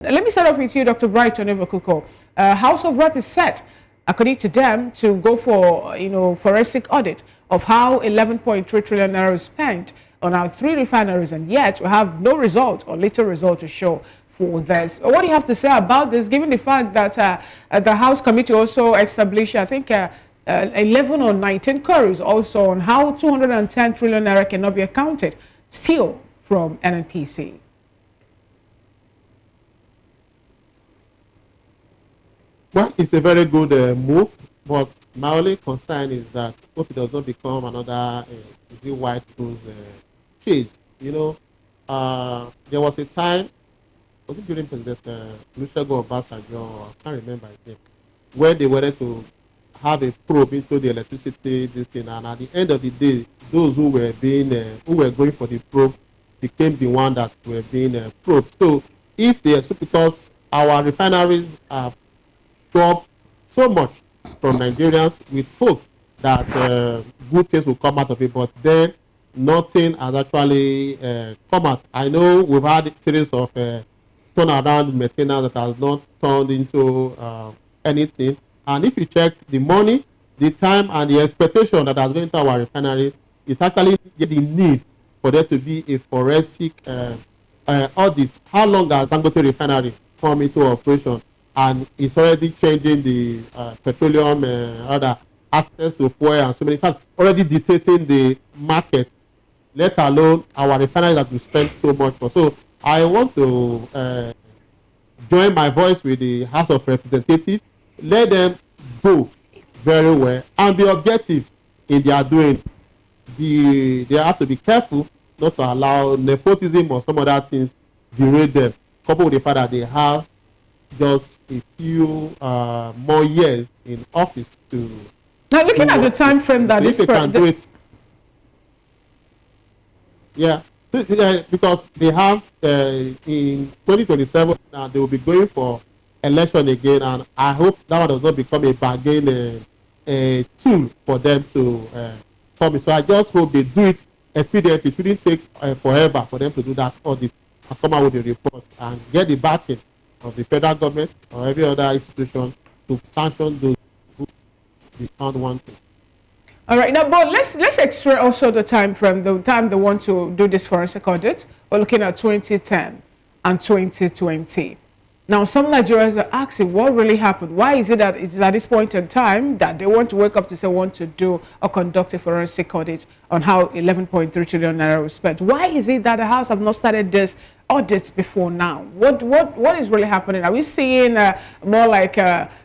Let me start off with you, Dr. Brighton Overcook. House of Rep is set, according to them, to go for forensic audit of how 11.3 trillion naira is spent on our 3 refineries, and yet we have no result or little result to show for this. What do you have to say about this, given the fact that the House Committee also established, I think, 11 or 19 queries also on how 210 trillion naira cannot be accounted still from NNPC? Well, it's a very good move, but my only concern is that hope it does not become another white rose chase. There was a time, was it during President Olusegun Obasanjo, I can't remember his name, where they wanted to have a probe into the electricity, this thing, and at the end of the day, those who were going for the probe became the one that were being probed. So if because our refineries are dropped so much from Nigerians, with hope that good things will come out of it, but then nothing has actually come out. I know we've had a series of turnaround maintenance that has not turned into anything. And if you check the money, the time, and the expectation that has been into our refinery, it's actually the need for there to be a forensic audit. How long has Dangote refinery come into operation? And it's already changing the petroleum access to fuel and so many things, already dictating the market, let alone our refineries that we spend so much for. So I want to join my voice with the House of Representatives. Let them go very well and be objective in their doing. They have to be careful not to allow nepotism or some other things derail them, coupled with the fact that they have just a few more years in office to. Now, looking at the time frame that this can do it. Yeah, because they have in 2027 they will be going for election again, and I hope that one does not become a bargain tool for them to come in. So I just hope they do it expediently. It shouldn't take forever for them to do that audit and come out with a report and get the backing of the federal government or every other institution to sanction those who be found wanting. All right, now, but let's extract also the time frame, the time they want to do this forensic audit. We're looking at 2010 and 2020. Now, some Nigerians are asking what really happened. Why is it that it's at this point in time that they want to wake up to say want to do or conduct a forensic audit on how 11.3 trillion naira was spent? Why is it that the House have not started this audit before now? What is really happening? Are we seeing more like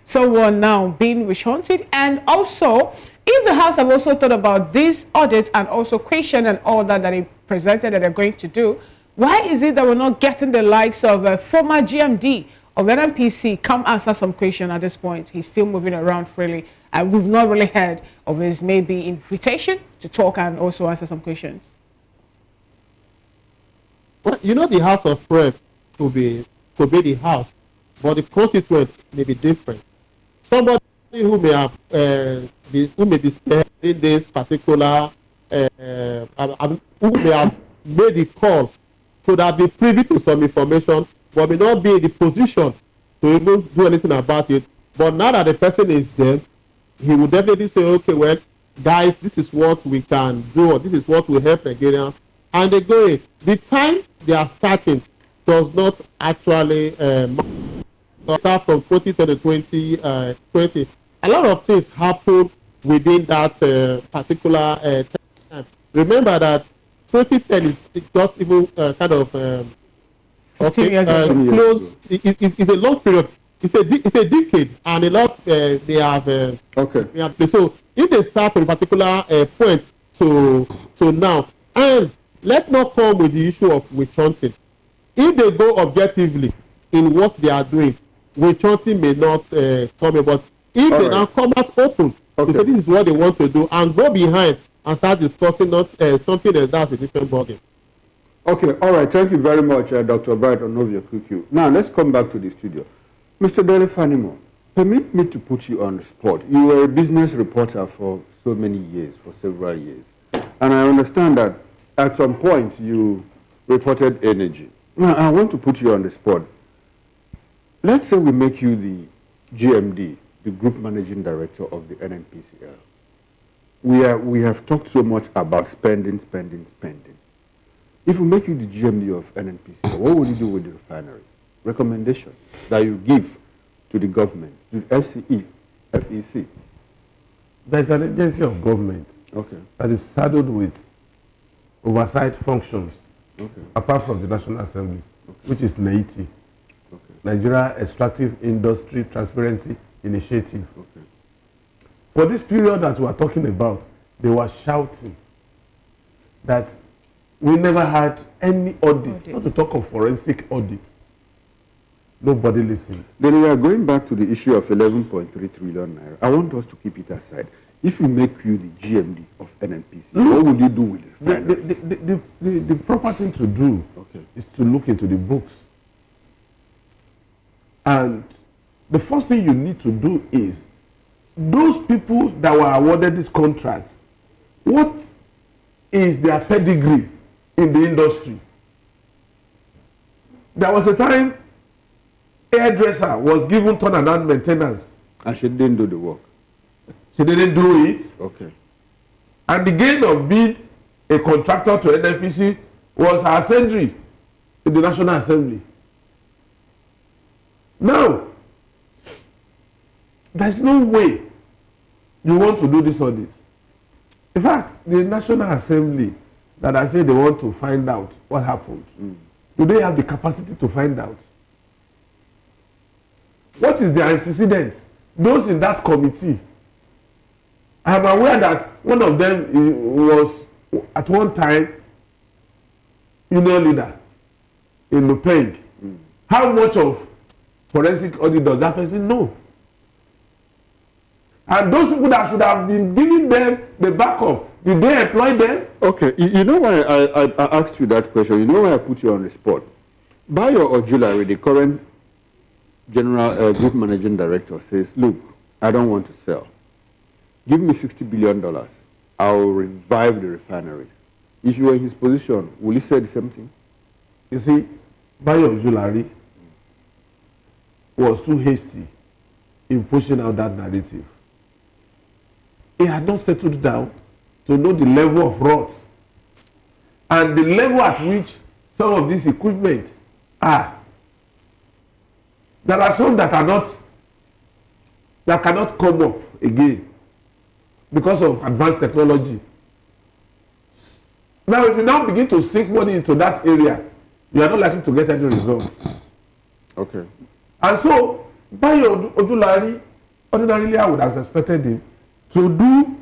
someone now being witch-hunted? And also, if the House have also thought about this audit and also question and all that they presented that they're going to do, why is it that we're not getting the likes of former GMD of NNPC come answer some question at this point? He's still moving around freely, and we've not really heard of his maybe invitation to talk and also answer some questions. Well, the House of Rep could be the House, but the constituent may be different. Somebody who may have who may be spearheading this particular who may have made the call could have been privy to some information, but may not be in the position to even do anything about it. But now that the person is there, he will definitely say, okay, well, guys, this is what we can do, or this is what will help Nigerians. And they go in. The time they are starting does not actually start from 2010 to 2020. A lot of things happen within that particular time. Remember that 2010 is just even kind of close. It's a long period. It's a decade, and a lot they have. They have, so if they start from a particular point to now, and let's not come with the issue of witch hunting. If they go objectively in what they are doing, witch hunting may not come in. But if they now come out open to say this is what they want to do and go behind and start discussing not something else, that's a different ballgame. Okay, all right. Thank you very much, Dr. Brighton Overcook. Now, let's come back to the studio. Mr. Dele Fanimo, permit me to put you on the spot. You were a business reporter for so many years, for several years. And I understand that at some point you reported energy. Now, I want to put you on the spot. let's say we make you the GMD, the Group Managing Director of the NNPCL. We have talked so much about spending. If we make you the GMD of NNPCL, what would you do with the refineries? Recommendations that you give to the government, to the FCE, FEC. There's an agency of government that is saddled with oversight functions, apart from the National Assembly, which is NAITI, Nigeria Extractive Industry Transparency Initiative. For this period that we are talking about, they were shouting that we never had any audit, not to talk of forensic audit. Nobody listened. Then we are going back to the issue of 11.3 trillion naira. I want us to keep it aside. If we make you the GMD of NNPC, what would you do with it? The proper thing to do is to look into the books. And the first thing you need to do is, those people that were awarded these contracts, what is their pedigree in the industry? There was a time hairdresser was given turnaround maintenance. And she didn't do the work. She didn't do it. Okay. And the gain of being a contractor to NNPC was her salary in the National Assembly. Now, there's no way you want to do this audit. In fact, the National Assembly that I say they want to find out what happened, do they have the capacity to find out? What is the antecedent? Those in that committee, I am aware that one of them was at one time union leader in Lupeng. How much of forensic audit does that person know? And those people that should have been giving them the backup, did they employ them? Okay, you know why I asked you that question? You know why I put you on the spot? Bayo Ojulari, the current General Group Managing Director, says, look, I don't want to sell. Give me $60 billion. I'll revive the refineries. If you were in his position, will you say the same thing? You see, Bayo Ojulari was too hasty in pushing out that narrative. He had not settled down to know the level of rot and the level at which some of these equipment are. There are some that cannot come up again because of advanced technology. Now, if you now begin to sink money into that area, you are not likely to get any results. Okay. And so, Bayo Ojulari, ordinarily I would have expected him to do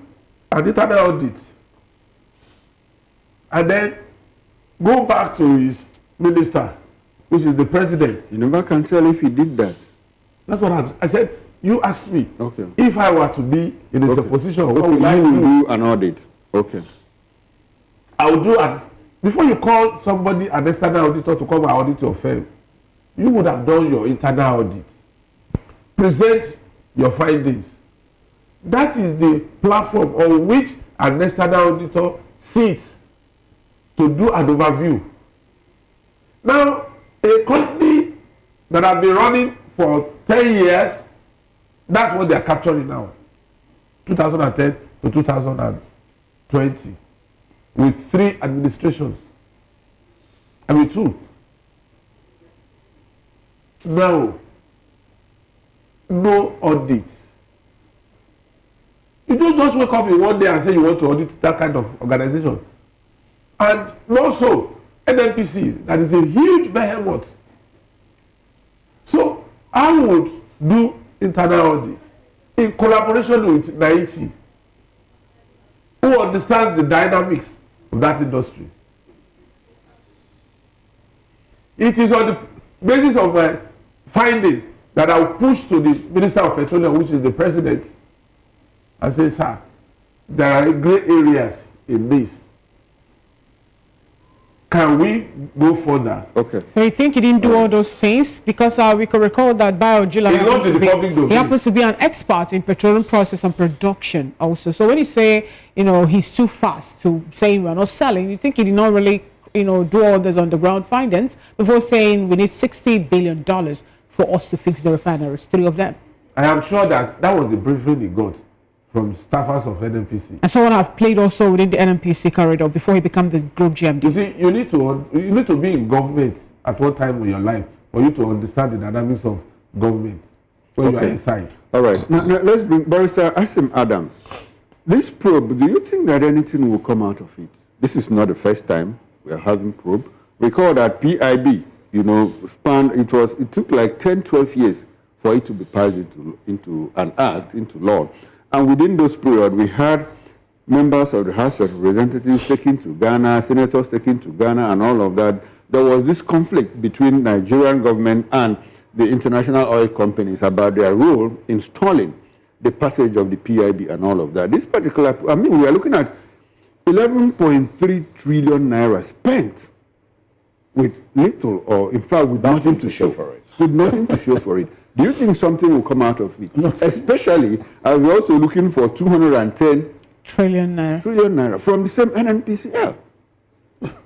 an internal audit and then go back to his minister, which is the president. You never can tell if he did that. That's what I said. You asked me if I were to be in his position, what would I do an audit? Okay. I would do it. Before you call somebody, an external auditor, to come and audit your firm, you would have done your internal audit. Present your findings. That is the platform on which an external auditor sits to do an overview. Now, a company that has been running for 10 years, that's what they are capturing now. 2010 to 2020. With 3 administrations. I mean 2. Now, no audits. You don't just wake up in one day and say you want to audit that kind of organization. And also, NNPC, that is a huge behemoth. So, I would do internal audit in collaboration with NAITI, who understands the dynamics of that industry. It is on the basis of my findings that I will push to the Minister of Petroleum, which is the President, and say, sir, there are gray areas in this. Can we go further? Okay. So you think he didn't do all those things? Because we could recall that Bayo Ojulari happens to be an expert in petroleum process and production also. So when you say, he's too fast to say we're not selling, you think he did not really, do all those underground findings before saying we need $60 billion for us to fix the refineries, 3 of them. I am sure that was the briefing he got from staffers of NNPC. And someone have played also within the NNPC corridor before he became the group GMD. You see, you need to be in government at one time in your life for you to understand the dynamics of government when you are inside. All right. Now let's bring Barrister Asim Adams. This probe, do you think that anything will come out of it? This is not the first time we are having probe. Recall that PIB, it took like 10, 12 years for it to be passed into an act, into law. And within those periods, we had members of the House of Representatives taken to Ghana, senators taken to Ghana, and all of that. There was this conflict between Nigerian government and the international oil companies about their role in stalling the passage of the PIB and all of that. This particular, we are looking at 11.3 trillion naira spent with little, or in fact with nothing to show for it. With nothing to show for it. Do you think something will come out of it? Especially, we're also looking for 210 trillion naira from the same NNPCL.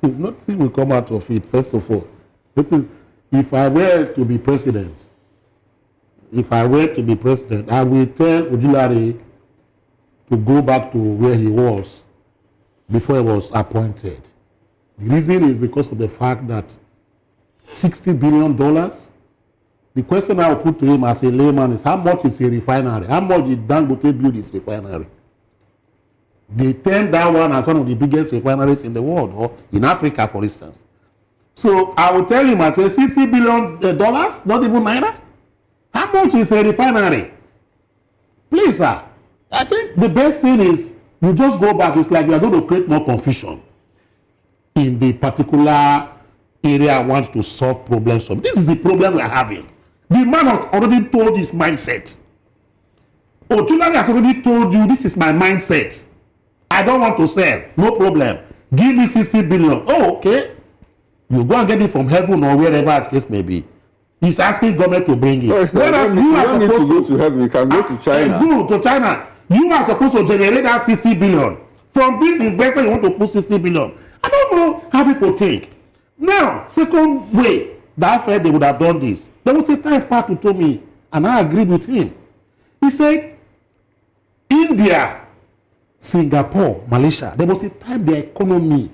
Nothing will come out of it, first of all. That is, if I were to be president, I will tell Ojulari to go back to where he was before he was appointed. The reason is because of the fact that $60 billion, the question I will put to him as a layman is, how much is a refinery? How much did Dangote build his refinery? They term that one as one of the biggest refineries in the world, or in Africa, for instance. So I will tell him, I say, $60 billion, not even naira? How much is a refinery? Please, sir. I think the best thing is you just go back. It's like we are going to create more confusion in the particular area I want to solve problems from. This is the problem we are having. The man has already told his mindset. Ojulari has already told you, this is my mindset. I don't want to sell. No problem. Give me 60 billion. Oh, okay. You go and get it from heaven or wherever as case may be. He's asking government to bring it. Whereas you are supposed to go to heaven. You can go to China. Go to China. You are supposed to generate that 60 billion. From this investment, you want to put 60 billion. I don't know how people think. Now, second way that I felt they would have done this. There was a time Pat told me, and I agreed with him. He said, India, Singapore, Malaysia, there was a time their economy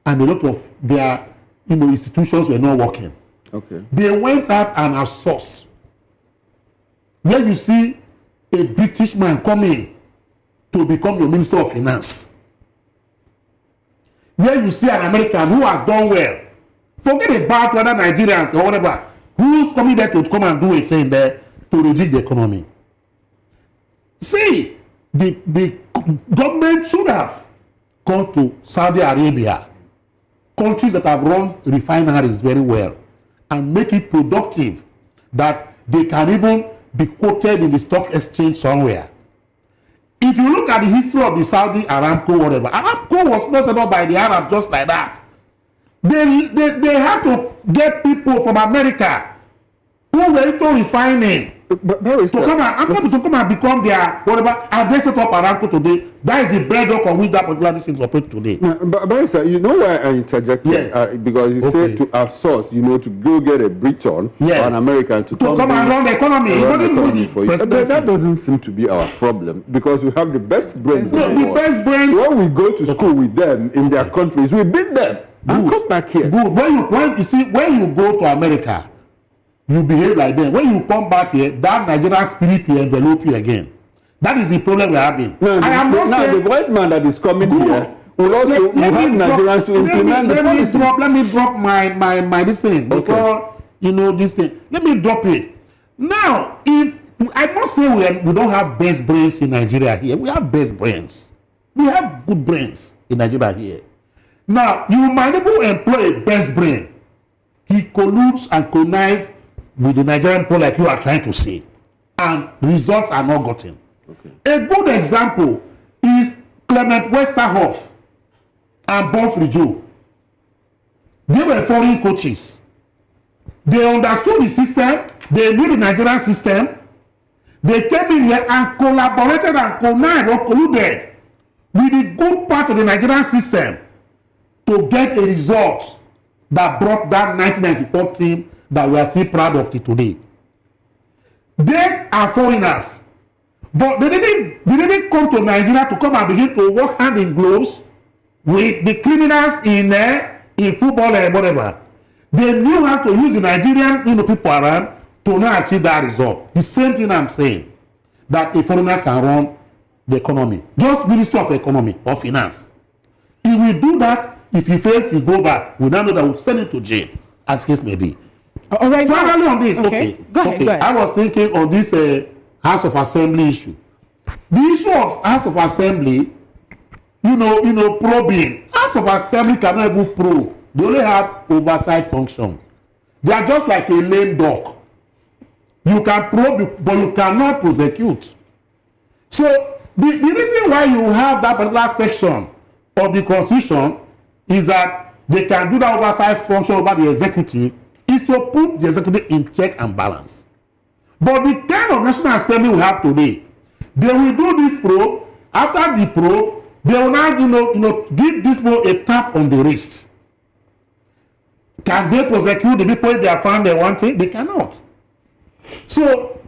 and a lot of their institutions were not working. Okay. They went out and outsourced. Where you see a British man coming to become your Minister of Finance. Where you see an American who has done well. Forget about whether Nigerians or whatever. Who's coming there to come and do a thing there to rejig the economy? See, the government should have gone to Saudi Arabia, countries that have run refineries very well, and make it productive that they can even be quoted in the stock exchange somewhere. If you look at the history of the Saudi Aramco, whatever, Aramco was not set up by the Arabs just like that. They had to get people from America who were into refining to come and become their whatever, and they set up Aramco today. That is the bedrock on which that particular thing operates today. But Barrister, you know why I interjected? Yes. Because you said to outsource, to go get a Briton or an American to come and run the economy. For you. That doesn't seem to be our problem, because we have the best brains in the world. Best brains. When we go to school with them in their countries, we beat them. And come back here. Good. When you go to America, you behave like them. When you come back here, that Nigerian spirit will envelope you again. That is the problem we're having. The white man that is coming here will also have Nigerians to implement the policies. Let me drop my this thing before this thing. Let me drop it. Now, if I must say we don't have best brains in Nigeria here. We have best brains. We have good brains in Nigeria here. Now, you might even employ a best brain. He colludes and connives with the Nigerian people like you are trying to say. And results are not gotten. Okay. A good example is Clement Westerhoff and Bonfrey Joe. They were foreign coaches. They understood the system. They knew the Nigerian system. They came in here and collaborated and connived or colluded with the good part of the Nigerian system to get a result that brought that 1994 team that we are still proud of today. They are foreigners. But they didn't come to Nigeria to come and begin to work hand in gloves with the criminals in football and whatever. They knew how to use the Nigerian people around to not achieve that result. The same thing I'm saying, that a foreigner can run the economy. Just Minister of Economy or Finance. He will do that. If he fails, he go back. We now know that we'll send him to jail, as case may be. All right. Finally on this, okay. Go ahead. I was thinking on this House of Assembly issue. The issue of House of Assembly, probing. House of Assembly cannot even probe. They only have oversight function. They are just like a lame dog. You can probe, but you cannot prosecute. So the reason why you have that particular section of the Constitution is that they can do that oversight function over the executive is to put the executive in check and balance. But the kind of National Assembly we have today, they will do this probe. After the probe, they will now, give this people a tap on the wrist. Can they prosecute the people if they are found they want it? They cannot. So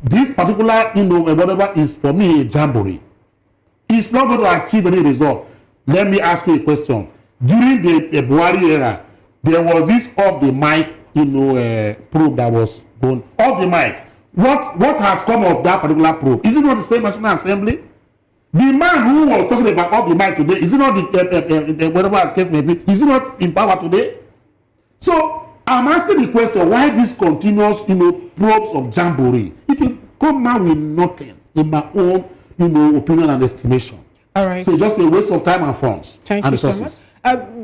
this particular, whatever is for me a jamboree. It's not going to achieve any result. Let me ask you a question. During the Buhari era, there was this off the mic, probe that was going off the mic. What has come of that particular probe? Is it not the same National Assembly? The man who was talking about off the mic today, is it not the whatever as case may be? Is he not in power today? So I'm asking the question: why this continuous, probes of jamboree? It will come out with nothing, in my own, opinion and estimation. All right. So it's just a waste of time and funds. Thank and you resources. so much.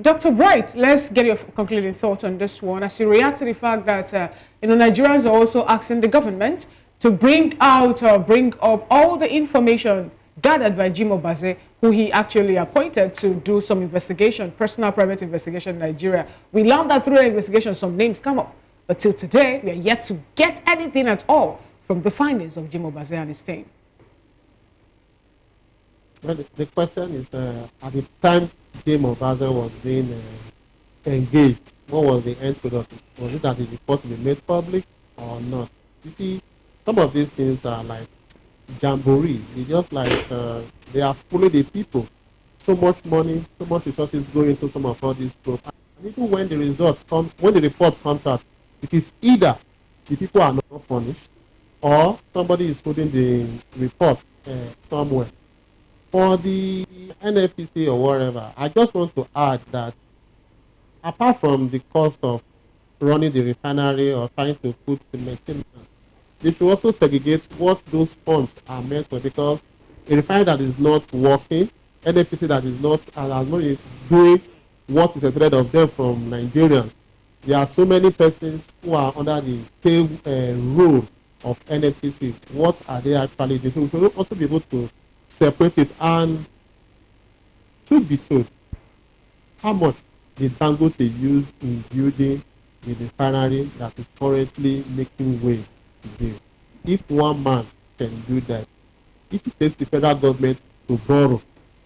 Dr. Bright, let's get your concluding thoughts on this one as you react to the fact that Nigerians are also asking the government to bring out or bring up all the information gathered by Jim Obaze, who he actually appointed to do some investigation, personal private investigation in Nigeria. We learned that through the investigation some names come up, but till today we are yet to get anything at all from the findings of Jim Obaze and his team. Well, the question is, at the time Jim Obaze was being engaged, what was the end product? Was it that the report will be made public or not? You see, some of these things are like jamboree. It's just like they are fooling the people. So much money, so much resources go into some of all these programs. And even when the report comes out, it is either the people are not punished or somebody is putting the report somewhere. For the NFPC or whatever, I just want to add that apart from the cost of running the refinery or trying to put the maintenance, they should also segregate what those funds are meant for, because a refinery that is not working, NFPC that is not doing what is expected of them from Nigerians. There are so many persons who are under the same rule of NFPC. What are they actually doing? So we should also be able to separate it, and should be told how much did Dangote use in building the refinery that is currently making way today. If one man can do that, if it takes the federal government to borrow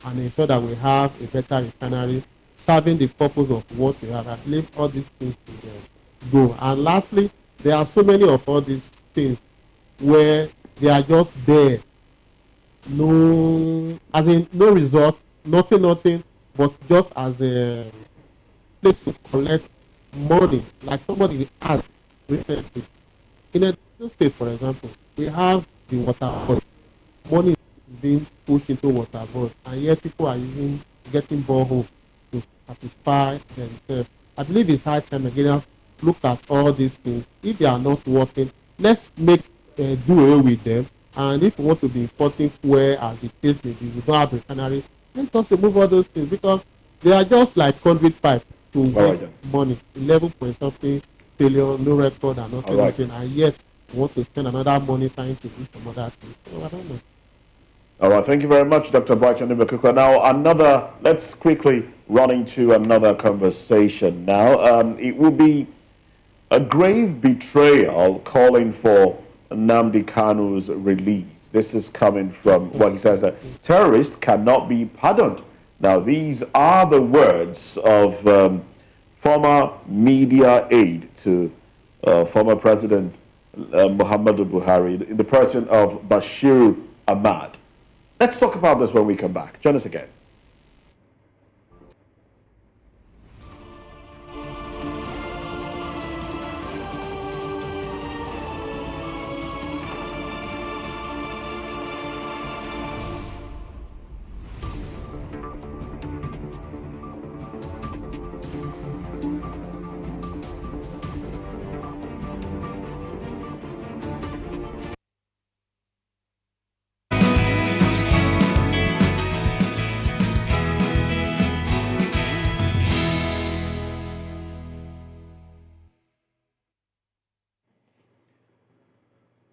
and ensure that we have a better refinery serving the purpose of what we have, I believe all these things will go. And lastly, there are so many of all these things where they are just there. No result, nothing, but just as a place to collect money, like somebody asked recently. In a state, for example, we have the water board. Money is being pushed into water board, and yet people are getting boreholes to satisfy themselves. I believe it's high time Nigerians look at all these things. If they are not working, let's do away with them. And if we want to be importing fuel, as the case may be, we don't have refinery, let's just remove all those things, because they are just like conduit pipe to waste money. 11-point-something trillion, no record and not anything, and yet we want to spend another money trying to do some other things. So I don't know. All right, thank you very much, Dr. Bright Onibekuka. Now, let's quickly run into another conversation now. It will be a grave betrayal calling for Nnamdi Kanu's release. This is coming from what he says, terrorists cannot be pardoned. Now, these are the words of former media aide to former President Muhammadu Buhari, in the person of Bashiru Ahmad. Let's talk about this when we come back. Join us again.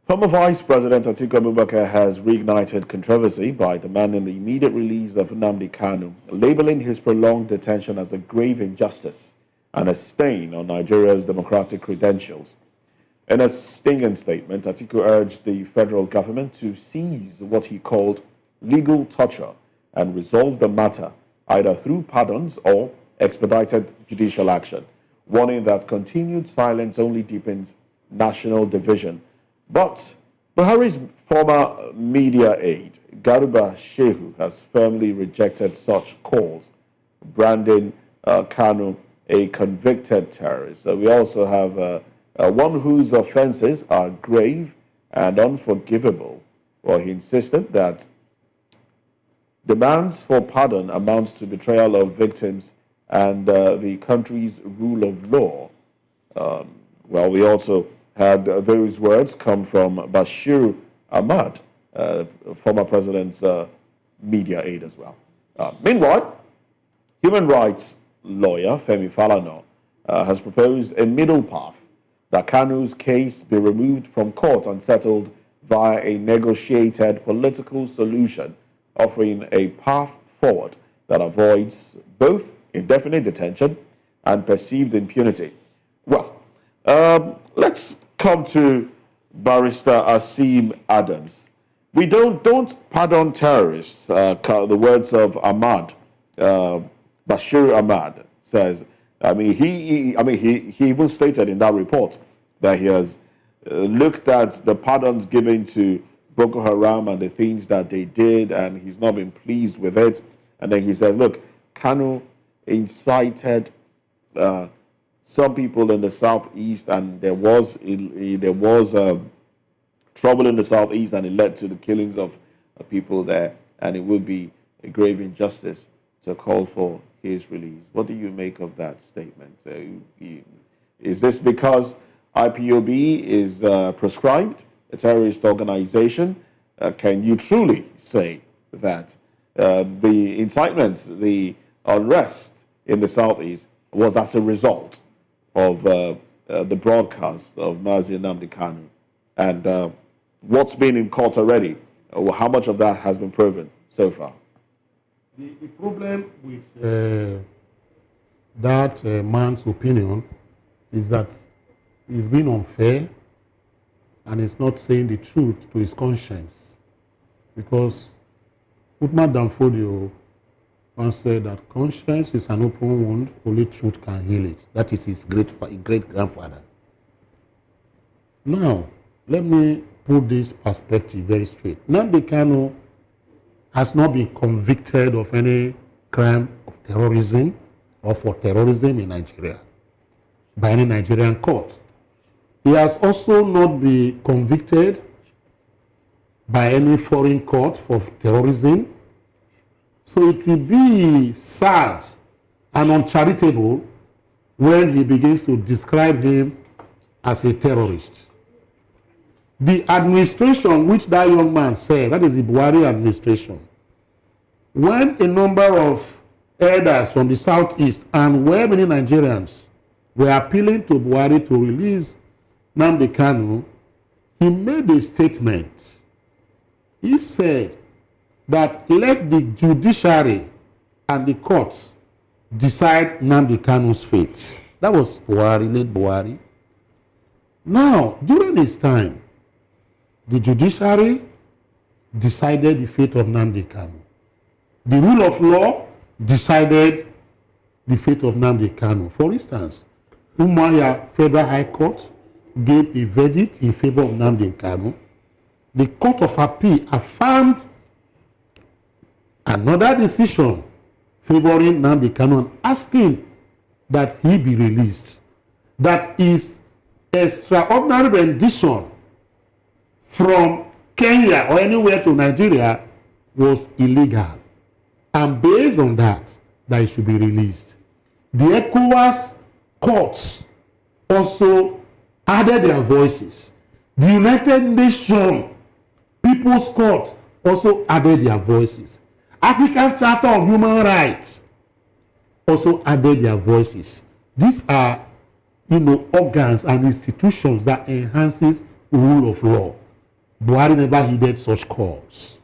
Former Vice President Atiku Abubakar has reignited controversy by demanding the immediate release of Nnamdi Kanu, labeling his prolonged detention as a grave injustice and a stain on Nigeria's democratic credentials. In a stinging statement, Atiku urged the federal government to cease what he called legal torture and resolve the matter either through pardons or expedited judicial action, warning that continued silence only deepens national division. But Buhari's former media aide, Garuba Shehu, has firmly rejected such calls, branding Kanu a convicted terrorist. So we also have one whose offenses are grave and unforgivable. Well, he insisted that demands for pardon amounts to betrayal of victims and the country's rule of law. Well, we also had those words come from Bashiru Ahmad, former president's media aide as well. Meanwhile, human rights lawyer Femi Falana has proposed a middle path that Kanu's case be removed from court and settled via a negotiated political solution, offering a path forward that avoids both indefinite detention and perceived impunity. Well, let's come to Barrister Asim Adams. We don't pardon terrorists. The words of Ahmad, Bashir Ahmad says. He even stated in that report that he has looked at the pardons given to Boko Haram and the things that they did, and he's not been pleased with it. And then he said, "Look, Kanu incited some people in the southeast, and there was trouble in the southeast, and it led to the killings of people there, and it would be a grave injustice to call for his release." What do you make of that statement? Is this because IPOB is proscribed, a terrorist organization? Can you truly say that the incitement, the unrest in the southeast was as a result of the broadcast of Mazi Nnamdi Kanu? And what's been in court already? How much of that has been proven so far? The problem with that man's opinion is that he's been unfair and he's not saying the truth to his conscience. Because Uthman Danfodio once said that conscience is an open wound, only truth can heal it. That is his great-grandfather. Now, let me put this perspective very straight. Nnamdi Kanu has not been convicted of any crime of terrorism or for terrorism in Nigeria by any Nigerian court. He has also not been convicted by any foreign court for terrorism. So it will be sad and uncharitable when he begins to describe him as a terrorist. The administration which that young man said, that is the Buhari administration, when a number of elders from the southeast and where many Nigerians were appealing to Buhari to release Nnamdi Kanu, he made a statement. He said that let the judiciary and the courts decide Nnamdi Kanu's fate. That was Buhari, late Buhari. Now, during his time, the judiciary decided the fate of Nnamdi Kanu. The rule of law decided the fate of Nnamdi Kanu. For instance, Umuahia Federal High Court gave a verdict in favor of Nnamdi Kanu. The Court of Appeal affirmed another decision favoring Nnamdi Kanu and asking that he be released. That is extraordinary rendition from Kenya or anywhere to Nigeria was illegal. And based on that he should be released. The ECOWAS courts also added their voices. The United Nations People's Court also added their voices. African Charter on Human Rights also added their voices. These are, organs and institutions that enhances rule of law. Buhari never heeded such calls,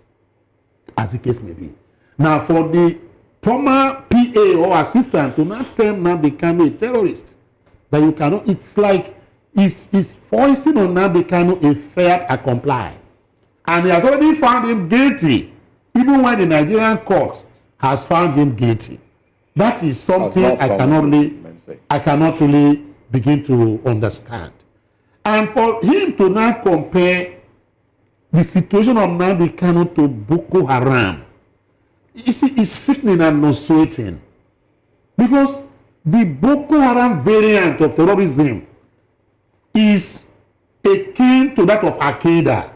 as the case may be. Now, for the former PA or assistant to not term Nnamdi Kanu a terrorist, that you cannot, it's like he's foisting on Nnamdi Kanu a fair to comply. And he has already found him guilty, even when the Nigerian court has found him guilty. That is something I cannot really begin to understand. And for him to now compare the situation of Nnamdi Kanu to Boko Haram, you see, it's sickening and nauseating. Because the Boko Haram variant of terrorism is akin to that of Al-Qaeda.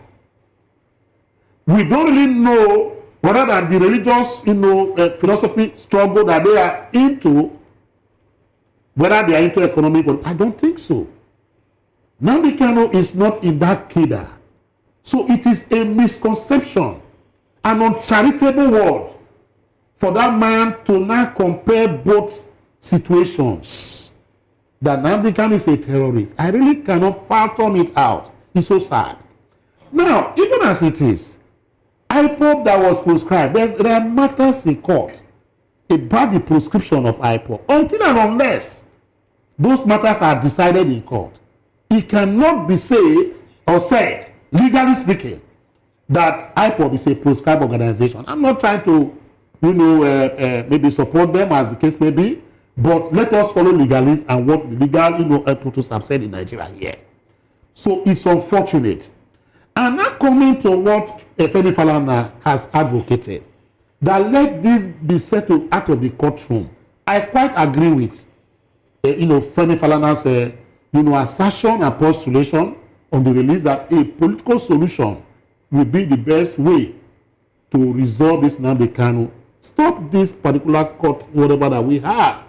We don't really know whether than the religious, philosophy struggle that they are into, whether they are into economic or I don't think so. Nnamdi Kanu is not in that cadre. So it is a misconception, an uncharitable word for that man to now compare both situations. That Nnamdi Kanu is a terrorist. I really cannot fathom it out. It's so sad. Now, even as it is, IPOB that was prescribed, there are matters in court about the prescription of IPOB. Until and unless those matters are decided in court, it cannot be said, legally speaking, that IPOB is a prescribed organization. I'm not trying to, maybe support them as the case may be, but let us follow legalists and what the legal, apparatus have said in Nigeria here. So it's unfortunate. And now coming to what Femi Falana has advocated, that let this be settled out of the courtroom. I quite agree with, Femi Falana's, assertion and postulation on the release that a political solution will be the best way to resolve this Nnamdi Kanu. Stop this particular court, whatever that we have.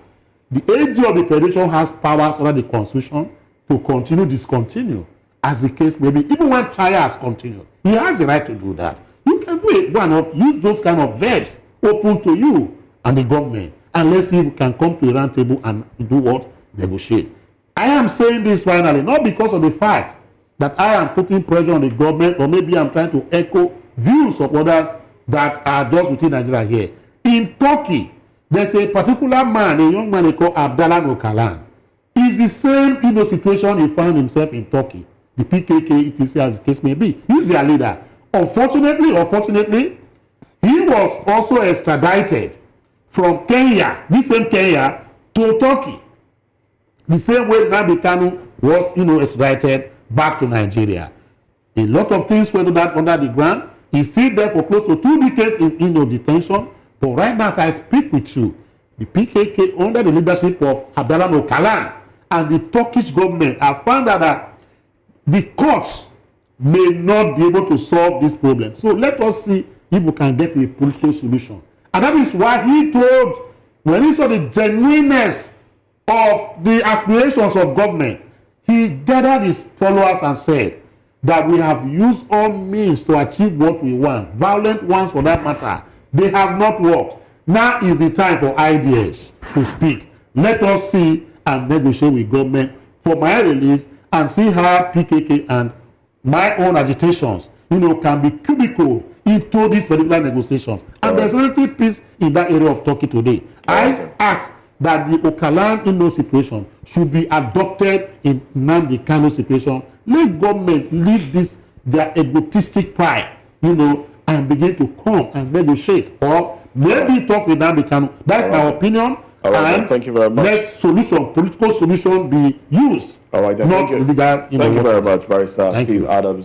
The AG of the Federation has powers under the Constitution to continue, discontinue, as the case may be, even when trials continue. He has the right to do that. You can do it. Why not use those kind of verbs open to you and the government, and let's see if we can come to a round table and do what? Negotiate. I am saying this finally, not because of the fact that I am putting pressure on the government, or maybe I'm trying to echo views of others that are just within Nigeria here. In Turkey, there's a particular man, a young man they call Abdallah Öcalan. It's the same situation he found himself in Turkey. The PKK, etc., as the case may be. He's their leader. Unfortunately, he was also extradited from Kenya, this same Kenya, to Turkey. The same way Nnamdi Kanu was, extradited back to Nigeria. A lot of things went under the ground. He's still there for close to 2 decades in detention. But right now, as I speak with you, the PKK, under the leadership of Abdallah Öcalan and the Turkish government, have found out that the courts may not be able to solve this problem. So let us see if we can get a political solution. And that is why he told, when he saw the genuineness of the aspirations of government, he gathered his followers and said that we have used all means to achieve what we want. Violent ones, for that matter, they have not worked. Now is the time for ideas to speak. Let us see and negotiate with government for my release, and see how PKK and my own agitations, can be cubicled into these particular negotiations. And there's already peace in that area of Turkey today. I ask that the Öcalan situation should be adopted in Nnamdi Kanu situation. Let government leave their egotistic pride, and begin to come and negotiate, or maybe talk with Nnamdi Kanu. That's my opinion. All right, then. And Thank you very much. let solution, political solution be used. All right, then. Not Thank you. legal. Thank you very much, Barrister Thank Steve you. Adams.